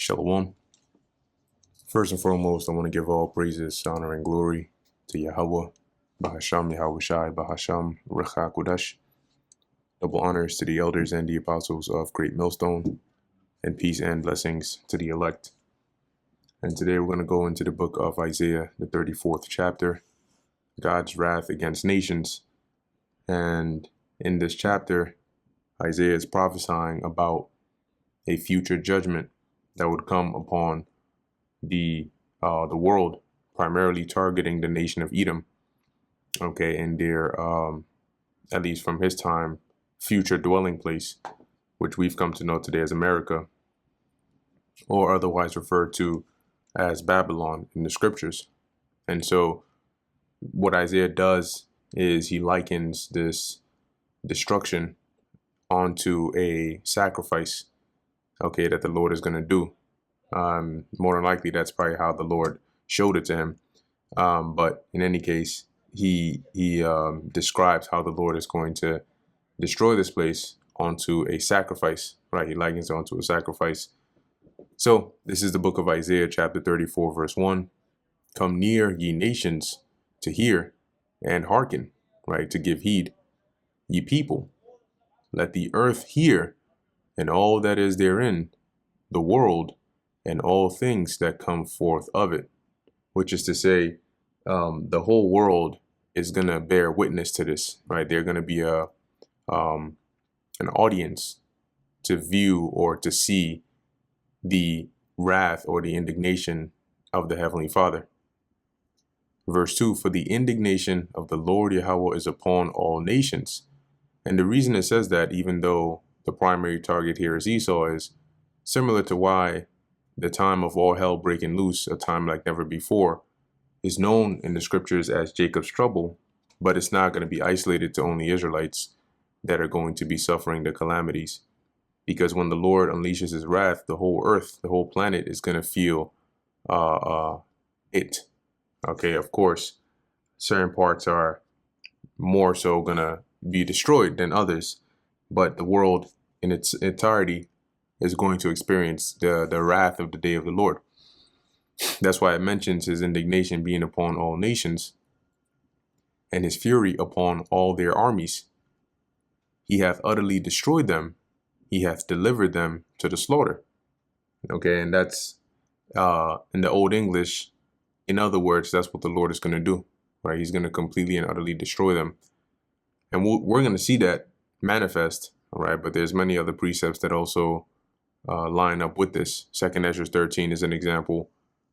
Shalom. First and foremost, I want to give all praises, honor, and glory to Yahweh, Bahasham Yahweh Shai, Bahasham Recha Kodesh. Double honors to the elders and the apostles of Great Millstone, and peace and blessings to the elect. And today we're going to go into the book of Isaiah, the 34th chapter, God's wrath against nations. And in this chapter, Isaiah is prophesying about a future judgment that would come upon the world, primarily targeting the nation of Edom, and their, at least from his time, future dwelling place, which we've come to know today as America, or otherwise referred to as Babylon in the scriptures. And so what Isaiah does is he likens this destruction onto a sacrifice, that the Lord is going to do. More than likely, that's probably how the Lord showed it to him. But in any case, he describes how the Lord is going to destroy this place onto a sacrifice, right? He likens it onto a sacrifice. So this is the book of Isaiah, chapter 34, verse 1. Come near, ye nations, to hear and hearken, right? To give heed, ye people. Let the earth hear, and all that is therein, the world, and all things that come forth of it. Which is to say, the whole world is going to bear witness to this, right? They're going to be an audience to view or to see the wrath or the indignation of the Heavenly Father. Verse 2, for the indignation of the Lord Yahweh is upon all nations. And the reason it says that, even though the primary target here is Esau, is similar to why the time of all hell breaking loose, a time like never before, is known in the scriptures as Jacob's trouble, but it's not going to be isolated to only Israelites that are going to be suffering the calamities. Because when the Lord unleashes his wrath, the whole earth, the whole planet is going to feel it. Of course, certain parts are more so going to be destroyed than others, but the world in its entirety is going to experience the wrath of the day of the Lord. That's why it mentions his indignation being upon all nations and his fury upon all their armies. He hath utterly destroyed them. He hath delivered them to the slaughter. And that's in the Old English. In other words, that's what the Lord is going to do, right? He's going to completely and utterly destroy them. And we're going to see that manifest, all right? But there's many other precepts that also line up with this. 2nd Ezra 13 is an example,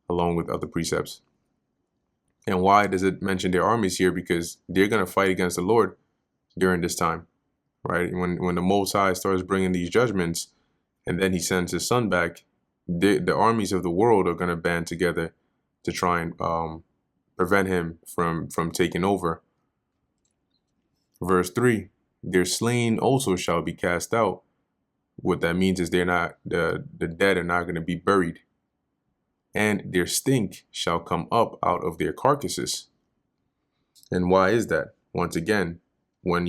along with other precepts. And why does it mention their armies here? Because they're going to fight against the Lord during this time, right? When the Most High starts bringing these judgments, and then he sends his son back, the armies of the world are going to band together to try and prevent him from taking over. Verse 3, their slain also shall be cast out. What that means is they're not, the dead are not going to be buried. And their stink shall come up out of their carcasses. And why is that? Once again, when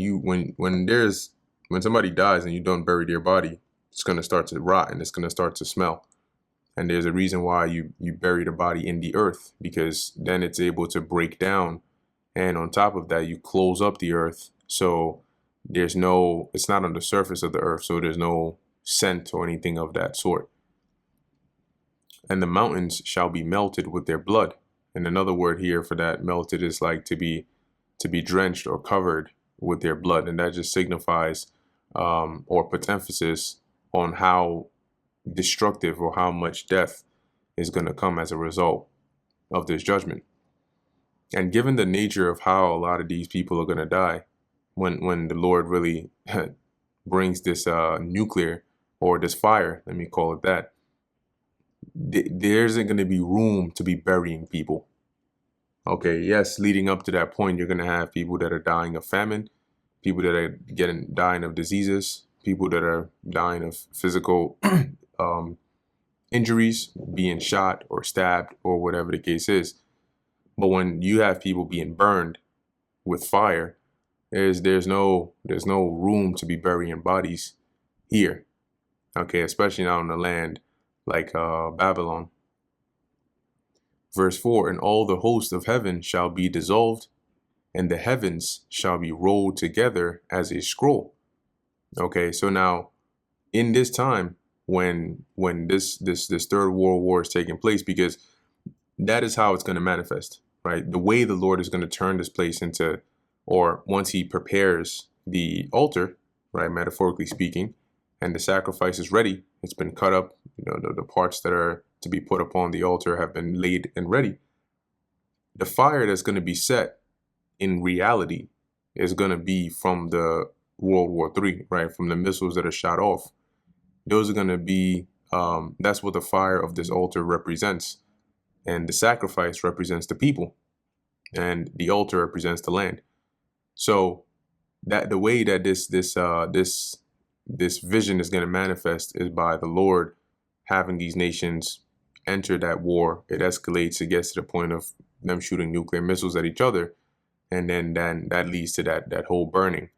somebody dies and you don't bury their body, it's going to start to rot and it's going to start to smell. And there's a reason why you bury the body in the earth, because then it's able to break down. And on top of that, you close up the earth. So it's not on the surface of the earth. So there's no scent or anything of that sort. And the mountains shall be melted with their blood. And another word here for that melted is like to be drenched or covered with their blood. And that just signifies or puts emphasis on how destructive or how much death is going to come as a result of this judgment. And given the nature of how a lot of these people are going to die, when the Lord really brings this nuclear or this fire, let me call it that, there isn't going to be room to be burying people. Yes, leading up to that point, you're going to have people that are dying of famine, people that are dying of diseases, people that are dying of physical injuries, being shot or stabbed or whatever the case is. But when you have people being burned with fire, there's no room to be burying bodies here. Especially out on the land like Babylon. Verse 4, and all the host of heaven shall be dissolved, and the heavens shall be rolled together as a scroll. Okay, so now in this time when this third world war is taking place, because that is how it's going to manifest, right? The way the Lord is going to turn this place into, or once he prepares the altar, right, metaphorically speaking, and the sacrifice is ready, it's been cut up, the parts that are to be put upon the altar have been laid and ready. The fire that's going to be set in reality is going to be from the World War III, right? From the missiles that are shot off. Those are going to be, that's what the fire of this altar represents. And the sacrifice represents the people. And the altar represents the land. So that the way that this vision is going to manifest is by the Lord having these nations enter that war. It escalates, it gets to the point of them shooting nuclear missiles at each other. And then that leads to that whole burning,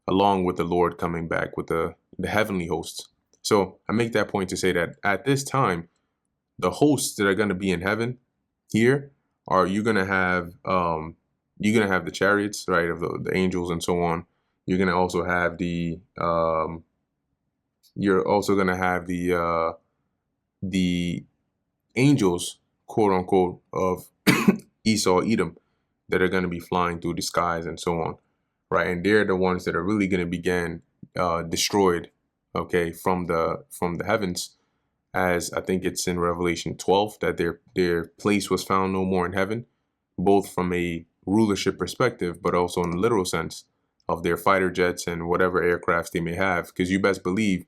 along with the Lord coming back with the heavenly hosts. So I make that point to say that at this time, the hosts that are going to be in heaven here are you're going to have the chariots, right, of the angels and so on. You're going to also have the angels, quote unquote, of Esau, Edom, that are going to be flying through the skies and so on, right? And they're the ones that are really going to begin destroyed, okay, from the heavens, as I think it's in Revelation 12 that their place was found no more in heaven, both from a rulership perspective, but also in a literal sense of their fighter jets and whatever aircrafts they may have. Because you best believe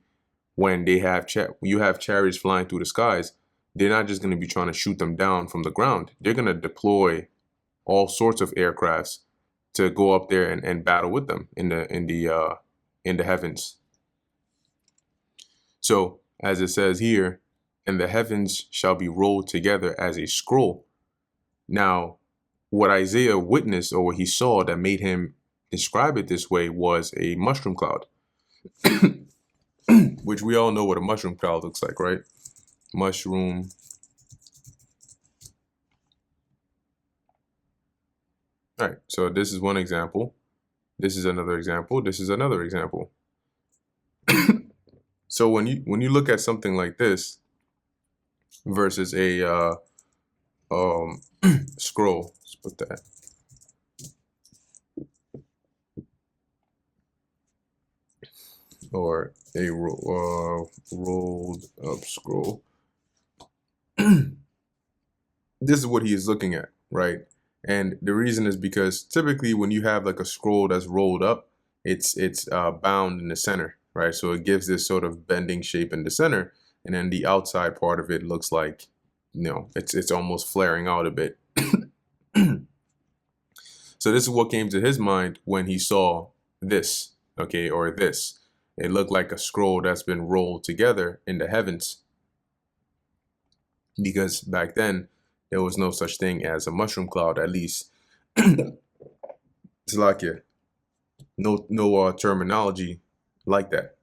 when they have you have chariots flying through the skies, they're not just going to be trying to shoot them down from the ground. They're going to deploy all sorts of aircrafts to go up there and battle with them in the heavens. So as it says here, and the heavens shall be rolled together as a scroll. Now, what Isaiah witnessed, or what he saw that made him describe it this way, was a mushroom cloud, which we all know what a mushroom cloud looks like, right? Mushroom. All right, so this is one example. This is another example. This is another example. So when you look at something like this versus a scroll, let's put that. Or a rolled up scroll. This is what he is looking at, right? And the reason is because typically when you have like a scroll that's rolled up, it's bound in the center, right? So it gives this sort of bending shape in the center, and then the outside part of it looks like, it's almost flaring out a bit. So this is what came to his mind when he saw this, okay, or this. It looked like a scroll that's been rolled together in the heavens, because back then there was no such thing as a mushroom cloud, at least. It's like no terminology like that.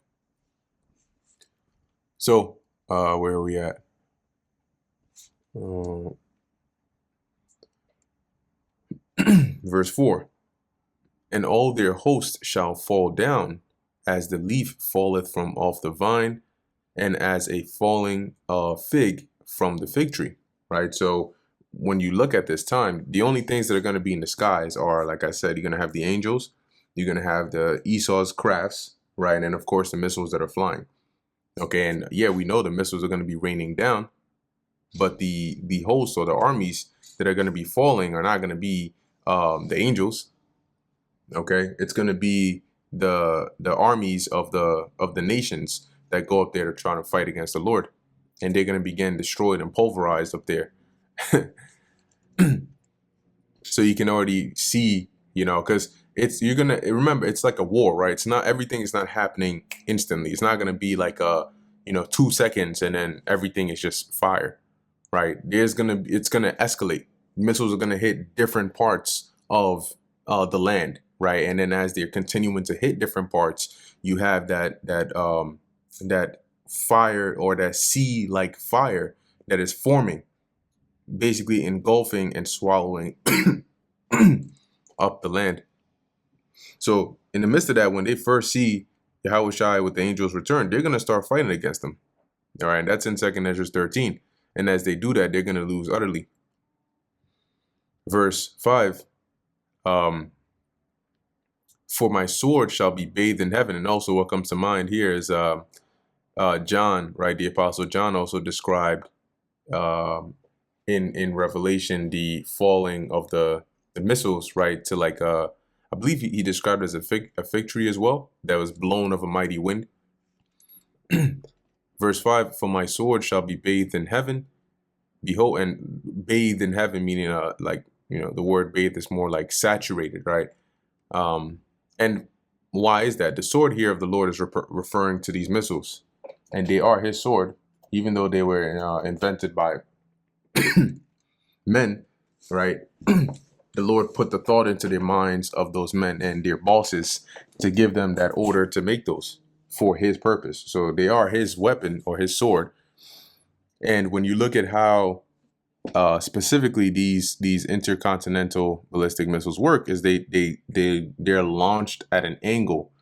So where are we at? Verse 4, and all their hosts shall fall down as the leaf falleth from off the vine, and as a falling fig from the fig tree, right? So when you look at this time, the only things that are going to be in the skies are, like I said, you're going to have the angels, you're going to have the Esau's crafts, right? And of course, the missiles that are flying. Okay, and yeah, we know the missiles are going to be raining down, but the hosts or the armies that are going to be falling are not going to be the angels. Okay, it's going to be the armies of the nations that go up there to try to fight against the Lord, and they're going to begin destroyed and pulverized up there. So you can already see, because you're gonna remember, it's like a war, right? It's not, everything is not happening instantly. It's not going to be like 2 seconds and then everything is just fire, right? It's gonna escalate. Missiles are going to hit different parts of the land, right? And then as they're continuing to hit different parts, you have that fire, or that sea like fire that is forming, basically engulfing and swallowing up the land. So in the midst of that, when they first see Yahweh Shai with the angels return, they're going to start fighting against them. All right, that's in 2nd Ezra 13. And as they do that, they're going to lose utterly. Verse 5, for my sword shall be bathed in heaven. And also what comes to mind here is John, right? The Apostle John also described in Revelation the falling of the missiles, right? To like, I believe he described it as a fig tree as well, that was blown of a mighty wind. Verse 5, for my sword shall be bathed in heaven. Behold, and bathed in heaven, meaning like, you know, the word bathed is more like saturated, right? And why is that? The sword here of the Lord is referring to these missiles, and they are his sword, even though they were invented by men, right? The Lord put the thought into their minds of those men and their bosses to give them that order to make those for his purpose. So they are his weapon or his sword. And when you look at how specifically these intercontinental ballistic missiles work, is they're launched at an angle,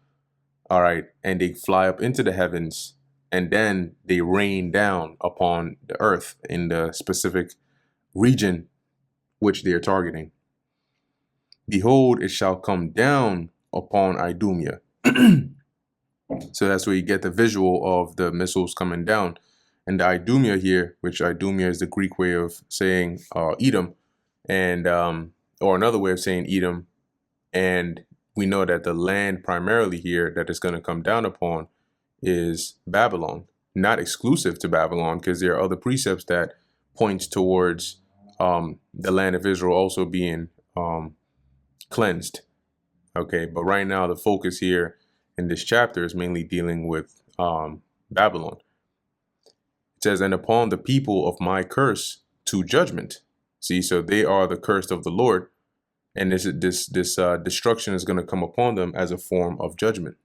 all right, and they fly up into the heavens, and then they rain down upon the earth in the specific region which they are targeting. Behold, it shall come down upon Idumea. So that's where you get the visual of the missiles coming down. And the Idumea here, which Idumea is the Greek way of saying Edom, and or another way of saying Edom. And we know that the land primarily here that is going to come down upon is Babylon, not exclusive to Babylon, because there are other precepts that points towards the land of Israel also being cleansed. Okay, but right now the focus here in this chapter is mainly dealing with Babylon. It says, and upon the people of my curse to judgment. See, so they are the cursed of the Lord, and this destruction is going to come upon them as a form of judgment.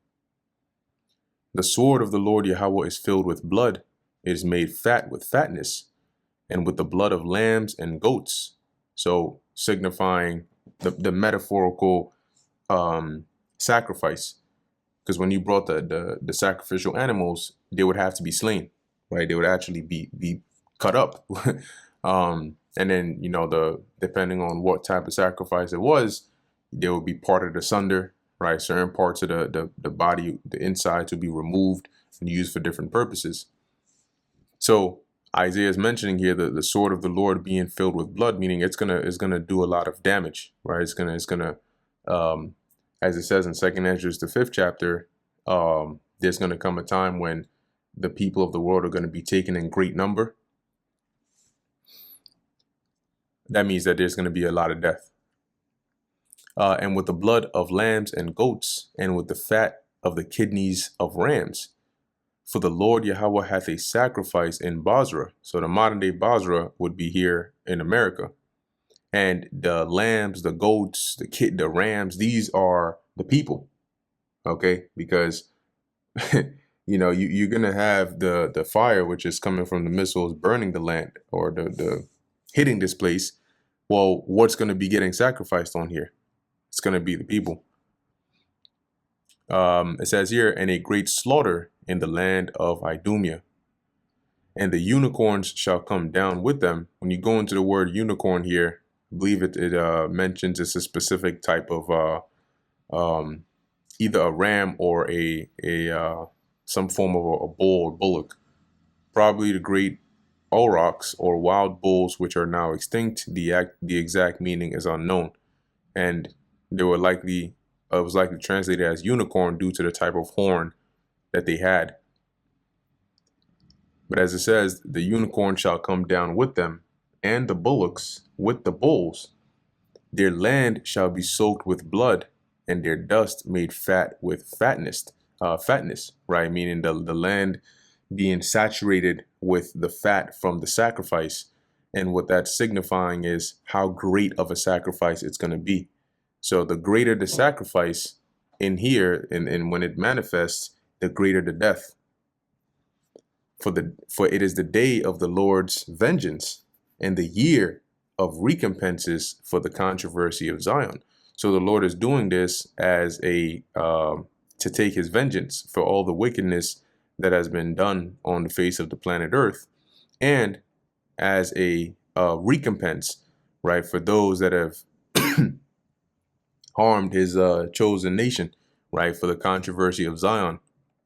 The sword of the Lord Yahweh is filled with blood. It is made fat with fatness, and with the blood of lambs and goats. So signifying the metaphorical sacrifice, because when you brought the sacrificial animals, they would have to be slain, right? They would actually be cut up. And then, you know, depending on what type of sacrifice it was, they would be parted asunder, right? Certain parts of the body, the inside, to be removed and used for different purposes. So Isaiah is mentioning here the sword of the Lord being filled with blood, meaning it's gonna do a lot of damage, right? It's gonna as it says in 2nd Ezra, the 5th chapter, there's gonna come a time when the people of the world are gonna be taken in great number. That means that there's gonna be a lot of death. And with the blood of lambs and goats, and with the fat of the kidneys of rams. For the Lord Yahweh hath a sacrifice in Basra. So the modern day Basra would be here in America. And the lambs, the goats, the rams, these are the people. Okay, because you know, you're gonna have the fire which is coming from the missiles burning the land, or the hitting this place. Well, what's gonna be getting sacrificed on here? It's gonna be the people. It says here, and a great slaughter in the land of Idumea, and the unicorns shall come down with them. When you go into the word unicorn here, I believe it mentions it's a specific type of either a ram or a some form of a bull or bullock, probably the great aurochs or wild bulls, which are now extinct. The exact meaning is unknown, and they were likely it was likely translated as unicorn due to the type of horn that they had. But as it says, the unicorn shall come down with them, and the bullocks with the bulls. Their land shall be soaked with blood, and their dust made fat with fatness, right? Meaning the land being saturated with the fat from the sacrifice. And what that's signifying is how great of a sacrifice it's going to be. So the greater the sacrifice in here, and when it manifests, the greater the death. For it is the day of the Lord's vengeance, and the year of recompenses for the controversy of Zion. So the Lord is doing this as a to take his vengeance for all the wickedness that has been done on the face of the planet Earth, and as a recompense, right, for those that have harmed his chosen nation, right, for the controversy of Zion,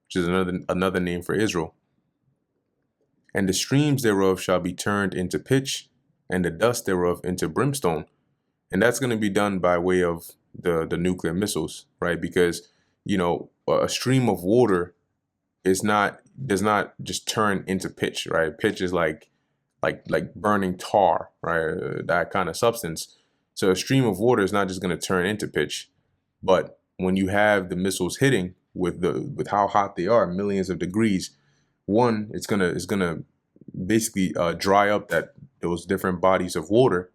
which is another name for Israel. And the streams thereof shall be turned into pitch, and the dust thereof into brimstone. And that's going to be done by way of the nuclear missiles, right? Because, you know, a stream of water does not just turn into pitch, right? Pitch is like burning tar, right? That kind of substance. So a stream of water is not just going to turn into pitch, but when you have the missiles hitting with how hot they are, millions of degrees, one, it's gonna basically dry up those different bodies of water,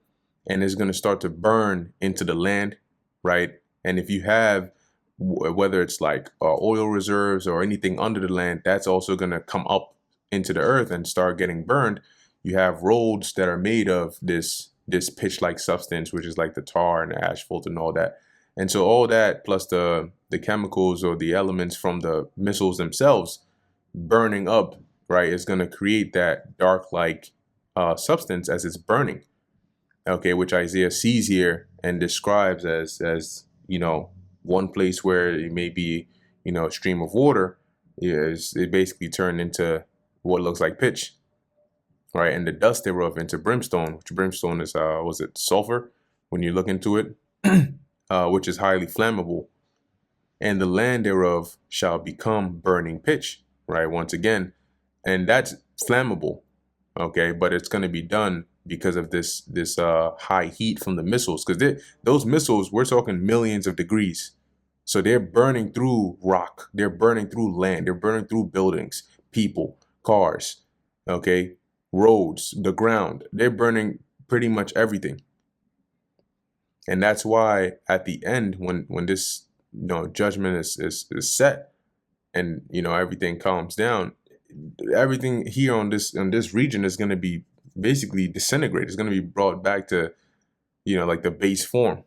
and it's gonna start to burn into the land, right? And if you have whether it's like oil reserves or anything under the land, that's also gonna come up into the earth and start getting burned. You have roads that are made of this pitch-like substance, which is like the tar and the asphalt and all that. And so all that plus the chemicals or the elements from the missiles themselves burning up, right, is going to create that dark like substance as it's burning, okay, which Isaiah sees here and describes as you know, one place where it may be, you know, a stream of water is it basically turned into what looks like pitch, right, and the dust thereof into brimstone, which brimstone is was it sulfur when you look into it, which is highly flammable, and the land thereof shall become burning pitch, right, once again, and that's flammable, okay, but it's going to be done because of this high heat from the missiles, because those missiles, we're talking millions of degrees, so they're burning through rock, they're burning through land, they're burning through buildings, people, cars, okay, roads, the ground, they're burning pretty much everything. And that's why at the end, when this, you know, judgment is set, and, you know, everything calms down, everything here on this region is going to be basically disintegrated. It's going to be brought back to, you know, like the base form.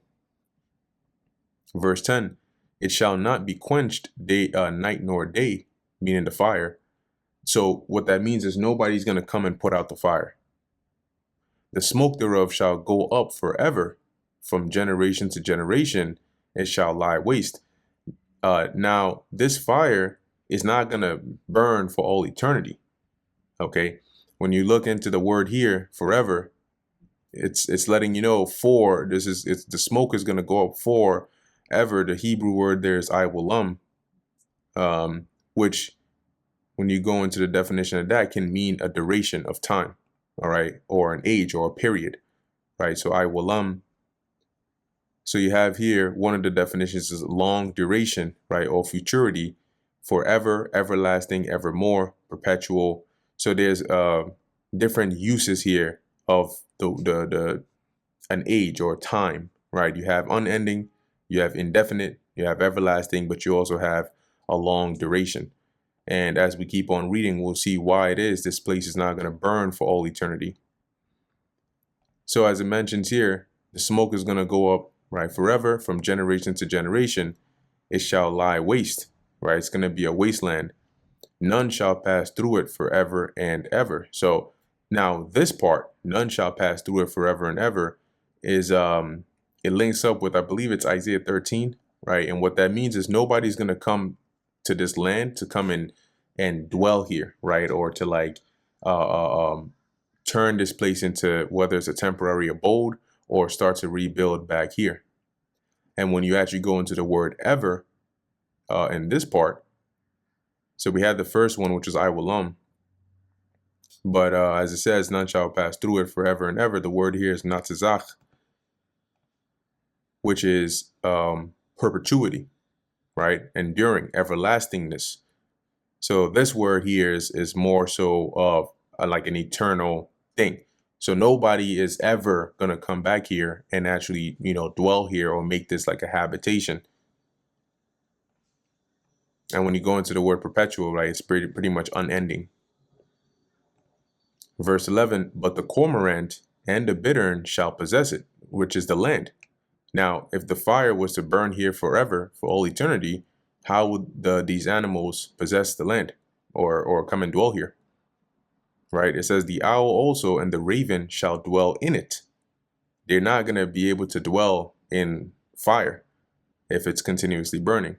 Verse 10, it shall not be quenched night nor day, meaning the fire. So what that means is nobody's going to come and put out the fire. The smoke thereof shall go up forever, from generation to generation, it shall lie waste. Now, this fire is not going to burn for all eternity. Okay, when you look into the word here, forever, it's letting you know it's the smoke is going to go up forever. The Hebrew word there is iwalam, which when you go into the definition of that can mean a duration of time, all right, or an age or a period, right? So iwalam. So you have here one of the definitions is long duration, right, or futurity, forever, everlasting, evermore, perpetual. So there's different uses here of an age or time, right? You have unending, you have indefinite, you have everlasting, but you also have a long duration. And as we keep on reading, we'll see why it is this place is not going to burn for all eternity. So as it mentions here, the smoke is going to go up, right, forever, from generation to generation. It shall lie waste, right? It's going to be a wasteland. None shall pass through it forever and ever. So now this part, none shall pass through it forever and ever, is it links up with, I believe it's Isaiah 13, right? And what that means is nobody's going to come to this land to come in and dwell here, right? Or to like turn this place into whether it's a temporary abode or start to rebuild back here. And when you actually go into the word ever in this part, so we had the first one, which is iwalam, but as it says, none shall pass through it forever and ever. The word here is natzach, which is perpetuity, right? Enduring, everlastingness. So this word here is more so of like an eternal thing. So nobody is ever going to come back here and actually, you know, dwell here or make this like a habitation. And when you go into the word perpetual, right, it's pretty much unending. Verse 11, but the cormorant and the bittern shall possess it, which is the land. Now, if the fire was to burn here forever, for all eternity, how would these animals possess the land or come and dwell here? Right? It says the owl also and the raven shall dwell in it. They're not going to be able to dwell in fire if it's continuously burning.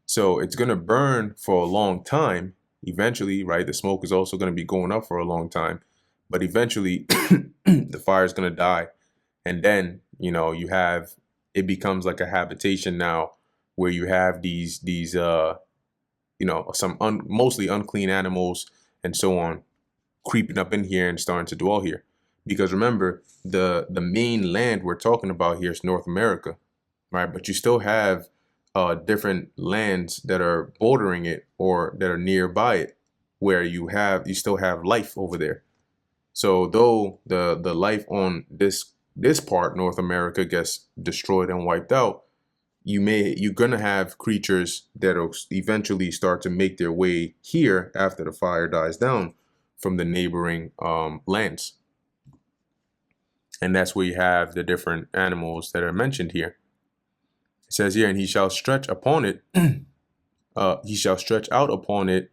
So it's going to burn for a long time. Eventually, right? The smoke is also going to be going up for a long time, but eventually the fire is going to die. And then, it becomes like a habitation now where you have these some mostly unclean animals and so on creeping up in here and starting to dwell here. Because remember, the main land we're talking about here is North America, right? But you still have different lands that are bordering it or that are nearby it, where you still have life over there. So though the life on this part, North America, gets destroyed and wiped out, you're gonna have creatures that'll eventually start to make their way here after the fire dies down from the neighboring lands. And that's where you have the different animals that are mentioned here. It says here, and he shall stretch upon it, he shall stretch out upon it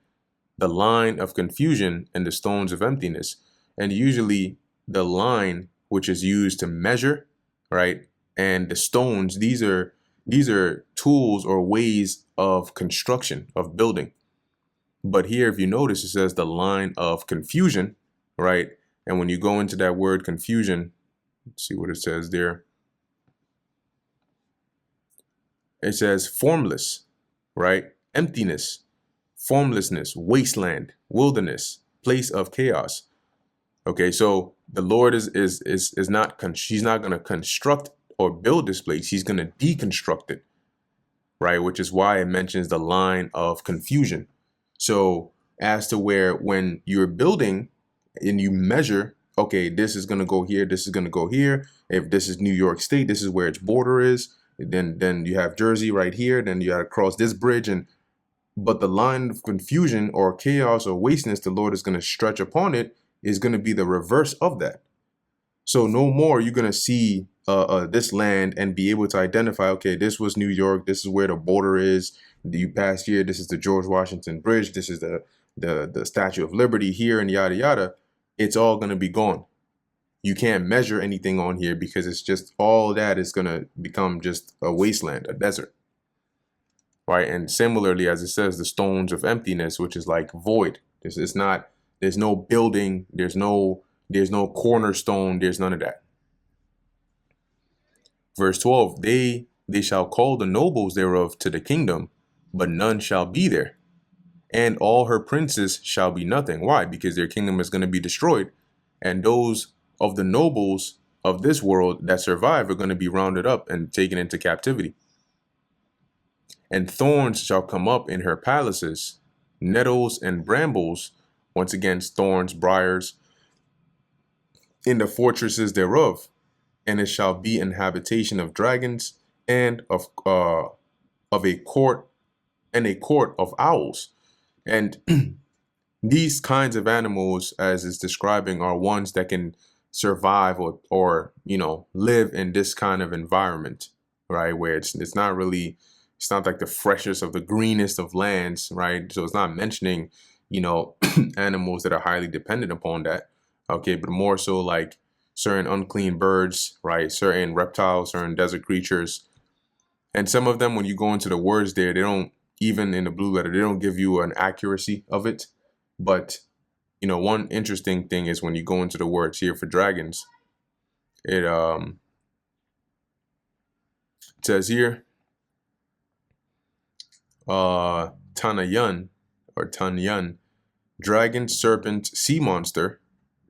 the line of confusion and the stones of emptiness. And usually the line, which is used to measure, right? And the stones, these are tools or ways of construction, of building. But here, if you notice, it says the line of confusion, right? And when you go into that word confusion, let's see what it says there. It says formless, right? Emptiness, formlessness, wasteland, wilderness, place of chaos. Okay, so the Lord is not, she's not going to construct or build this place. He's going to deconstruct it, right? Which is why it mentions the line of confusion. So as to where when you're building and you measure, okay, this is going to go here, this is going to go here. If this is New York State, this is where its border is. Then you have Jersey right here. Then you got to cross this bridge. But the line of confusion or chaos or wasteness the Lord is going to stretch upon it is going to be the reverse of that. So no more you're going to see this land and be able to identify, okay, this was New York. This is where the border is. You pass here. This is the George Washington Bridge. This is the Statue of Liberty here and yada, yada. It's all going to be gone. You can't measure anything on here because it's just all that is going to become just a wasteland, a desert. Right. And similarly, as it says, the stones of emptiness, which is like void. There's no building. There's no cornerstone. There's none of that. Verse 12, they shall call the nobles thereof to the kingdom, but none shall be there. And all her princes shall be nothing. Why? Because their kingdom is going to be destroyed. And those of the nobles of this world that survive are going to be rounded up and taken into captivity. And thorns shall come up in her palaces, nettles and brambles, once again, thorns, briars, in the fortresses thereof. And it shall be an habitation of dragons and of a court of owls. And these kinds of animals, as it's describing, are ones that can survive or live in this kind of environment, right? Where it's not like the freshest of the greenest of lands, right? So it's not mentioning, animals that are highly dependent upon that. Okay, but more so like certain unclean birds, right? Certain reptiles, certain desert creatures. And some of them, when you go into the words there, they don't, even in the blue letter, they don't give you an accuracy of it. But, one interesting thing is when you go into the words here for dragons, it says here, Tanyan, dragon, serpent, sea monster,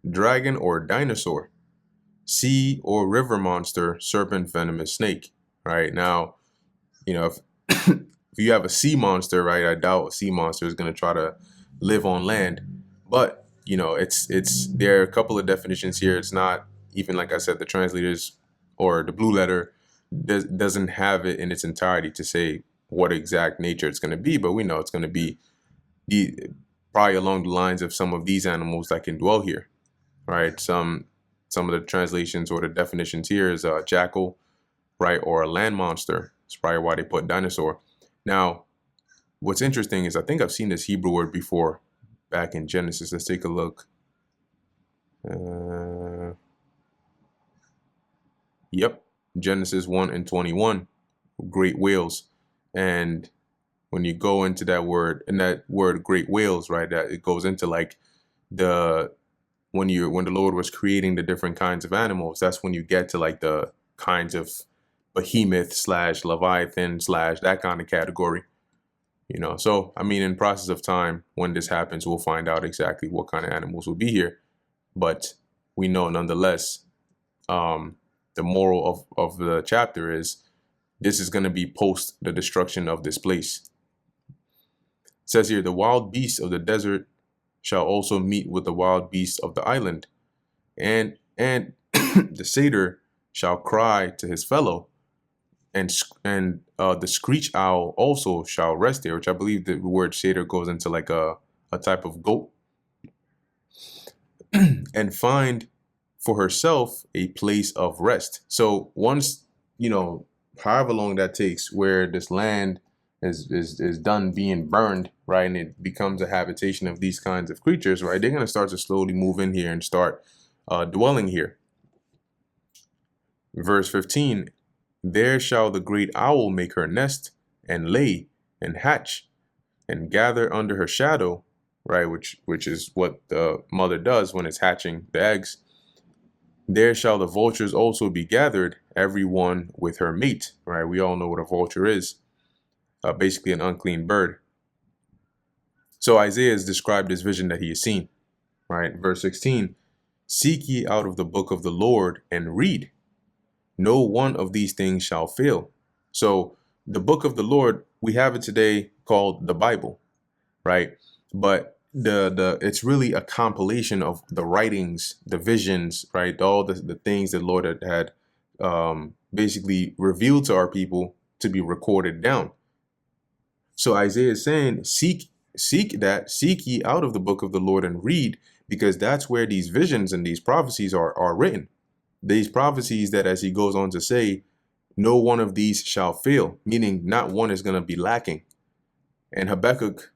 dragon or dinosaur, sea or river monster, serpent, venomous snake. Right now, if you have a sea monster, right, I doubt a sea monster is going to try to live on land. But there are a couple of definitions here. It's not even, like I said, the translators or the blue letter doesn't have it in its entirety to say what exact nature it's going to be, but we know it's going to be probably along the lines of some of these animals that can dwell here. right? Some of the translations or the definitions here is a jackal, right, or a land monster. That's probably why they put dinosaur. Now, what's interesting is I think I've seen this Hebrew word before back in Genesis. Let's take a look. Yep, Genesis 1:21, great whales. And when you go into that word, and that word great whales, right, that it goes into like the when the Lord was creating the different kinds of animals, that's when you get to like the kinds of behemoth slash leviathan slash that kind of category. So I mean, in process of time, when this happens, we'll find out exactly what kind of animals will be here. But we know nonetheless, the moral of the chapter is this is going to be post the destruction of this place. It says here, the wild beasts of the desert shall also meet with the wild beasts of the island, and the satyr shall cry to his fellow, and the screech owl also shall rest there, which I believe the word satyr goes into like a type of goat, and find for herself a place of rest. So once, however long that takes, where this land is done being burned, right, and it becomes a habitation of these kinds of creatures, right, they're going to start to slowly move in here and start dwelling here. Verse 15, there shall the great owl make her nest and lay and hatch and gather under her shadow, right, which is what the mother does when it's hatching the eggs. There shall the vultures also be gathered, every one with her mate, right? We all know what a vulture is, basically an unclean bird. So Isaiah has described this vision that he has seen, right? Verse 16, seek ye out of the book of the Lord and read. No one of these things shall fail. So the book of the Lord, we have it today called the Bible, right? But it's really a compilation of the writings, the visions, right? All the things that Lord had basically revealed to our people to be recorded down. So Isaiah is saying, seek ye out of the book of the Lord and read, because that's where these visions and these prophecies are written. These prophecies that, as he goes on to say, no one of these shall fail, meaning not one is going to be lacking. And Habakkuk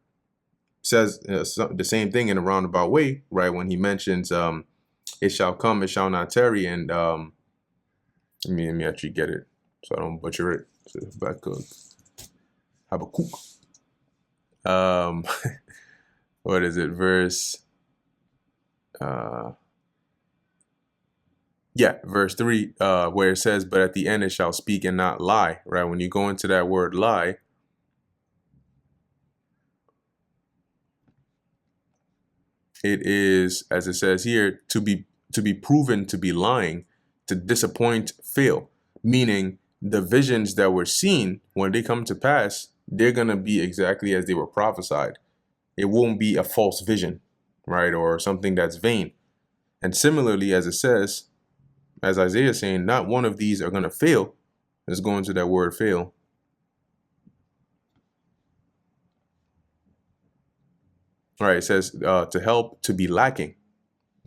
says the same thing in a roundabout way, right? When he mentions it shall come, it shall not tarry. And let me actually get it so I don't butcher it. So Habakkuk. What is it? Verse 3, where it says, but at the end it shall speak and not lie, right? When you go into that word lie, it is, as it says here, to be proven to be lying, to disappoint, fail, meaning the visions that were seen, when they come to pass, they're going to be exactly as they were prophesied. It won't be a false vision, right? Or something that's vain. And similarly, as it says, as Isaiah is saying, not one of these are going to fail. Let's go into that word fail. All right, it says to help, to be lacking,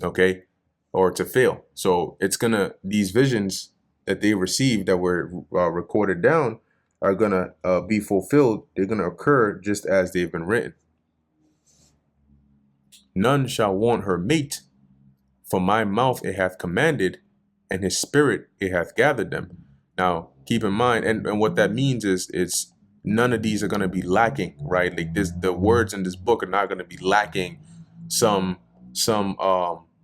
okay, or to fail. So it's gonna, these visions that they received that were recorded down are gonna be fulfilled. They're gonna occur just as they've been written. None shall want her mate, for my mouth it hath commanded, and his spirit it hath gathered them. Now keep in mind, and what that means is it's none of these are going to be lacking, right? Like this, the words in this book are not going to be lacking some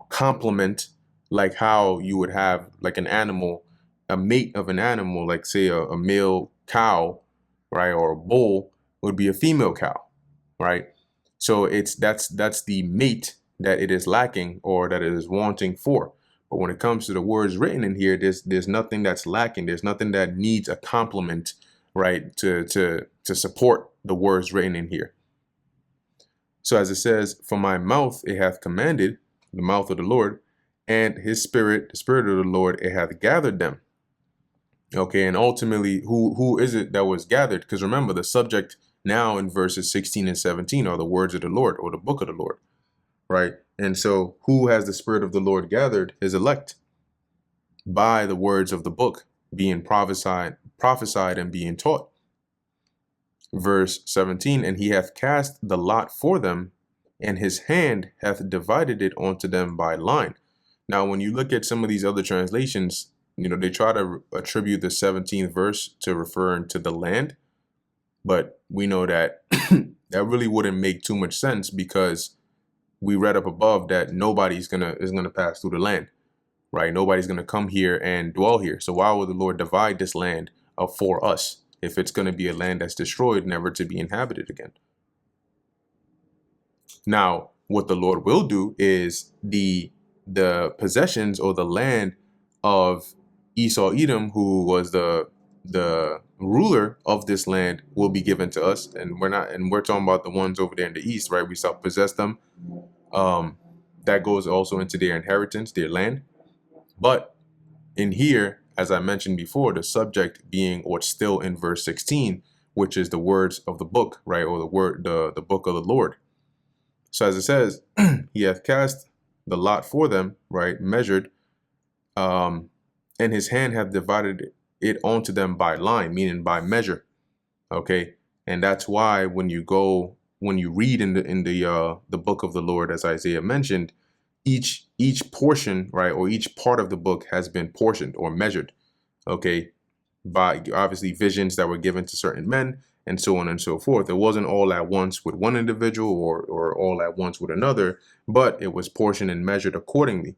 complement, like how you would have like an animal, a mate of an animal, like say a male cow, right? Or a bull would be a female cow, right? So that's the mate that it is lacking or that it is wanting for. But when it comes to the words written in here, there's nothing that's lacking. There's nothing that needs a complement, right, to support the words written in here. So as it says, for my mouth it hath commanded, the mouth of the Lord, and his spirit, the spirit of the Lord, it hath gathered them. Okay, and ultimately, who is it that was gathered? Because remember, the subject now in verses 16 and 17 are the words of the Lord, or the book of the Lord. right? And so who has the Spirit of the Lord gathered? His elect, by the words of the book, being prophesied and being taught. Verse 17, and he hath cast the lot for them, and his hand hath divided it unto them by line. Now, when you look at some of these other translations, they try to attribute the 17th verse to referring to the land, but we know that that really wouldn't make too much sense, because we read up above that nobody's gonna pass through the land, right? Nobody's gonna come here and dwell here. So why would the Lord divide this land up for us if it's gonna be a land that's destroyed, never to be inhabited again? Now, what the Lord will do is the possessions or the land of Esau Edom, who was the ruler of this land, will be given to us, and we're talking about the ones over there in the east, right? We shall possess them. That goes also into their inheritance, their land. But in here, as I mentioned before, the subject being what's still in verse 16, which is the words of the book, right? Or the book of the Lord. So as it says, he hath cast the lot for them, right? Measured, and his hand hath divided it unto them by line, meaning by measure. Okay. And that's why when you read in the book of the Lord, as Isaiah mentioned, each portion, right, or each part of the book has been portioned or measured, okay, by obviously visions that were given to certain men, and so on and so forth. It wasn't all at once with one individual or all at once with another, but it was portioned and measured accordingly.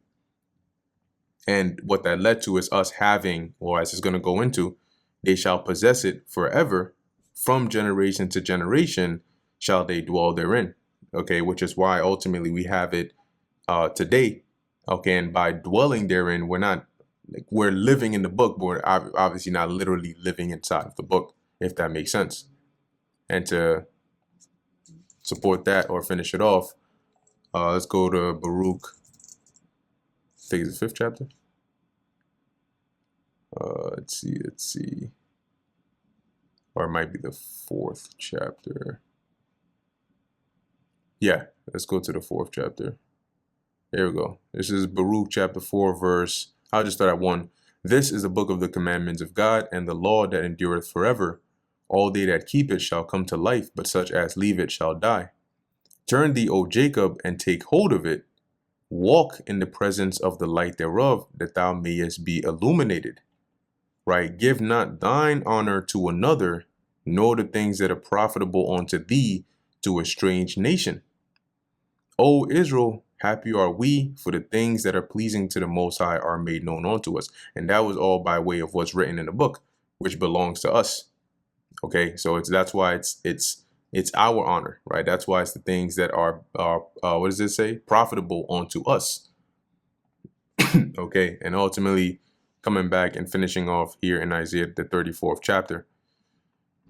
And what that led to is us having, or as it's going to go into, they shall possess it forever, from generation to generation shall they dwell therein. Okay, which is why ultimately we have it today. Okay, and by dwelling therein, we're living in the book, but we're obviously not literally living inside of the book, if that makes sense. And to support that or finish it off, let's go to Baruch. I think it's the 5th chapter. Let's see. Or it might be the 4th chapter. Yeah, let's go to the 4th chapter. There we go. This is Baruch chapter 4, verse. I'll just start at 1. This is the book of the commandments of God, and the law that endureth forever. All they that keep it shall come to life, but such as leave it shall die. Turn thee, O Jacob, and take hold of it. Walk in the presence of the light thereof, that thou mayest be illuminated. Right? Give not thine honor to another, nor the things that are profitable unto thee to a strange nation. O Israel, happy are we, for the things that are pleasing to the Most High are made known unto us. And that was all by way of what's written in the book, which belongs to us. Okay, so that's why it's our honor, right? That's why it's the things that are what does it say? Profitable unto us. Okay, and ultimately coming back and finishing off here in Isaiah, the 34th chapter.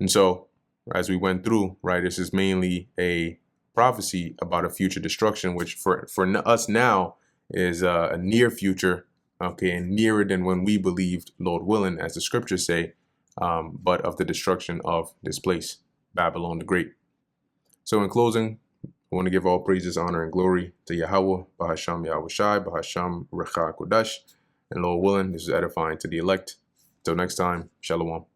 And so as we went through, right, this is mainly a prophecy about a future destruction, which for us now is a near future, okay, and nearer than when we believed, Lord willing, as the scriptures say, but of the destruction of this place, Babylon the Great. So in closing, I want to give all praises, honor, and glory to Yahweh, Bahasham Yahushai, Bahasham Recha Kodash, and Lord willing, this is edifying to the elect. Till next time, Shalom.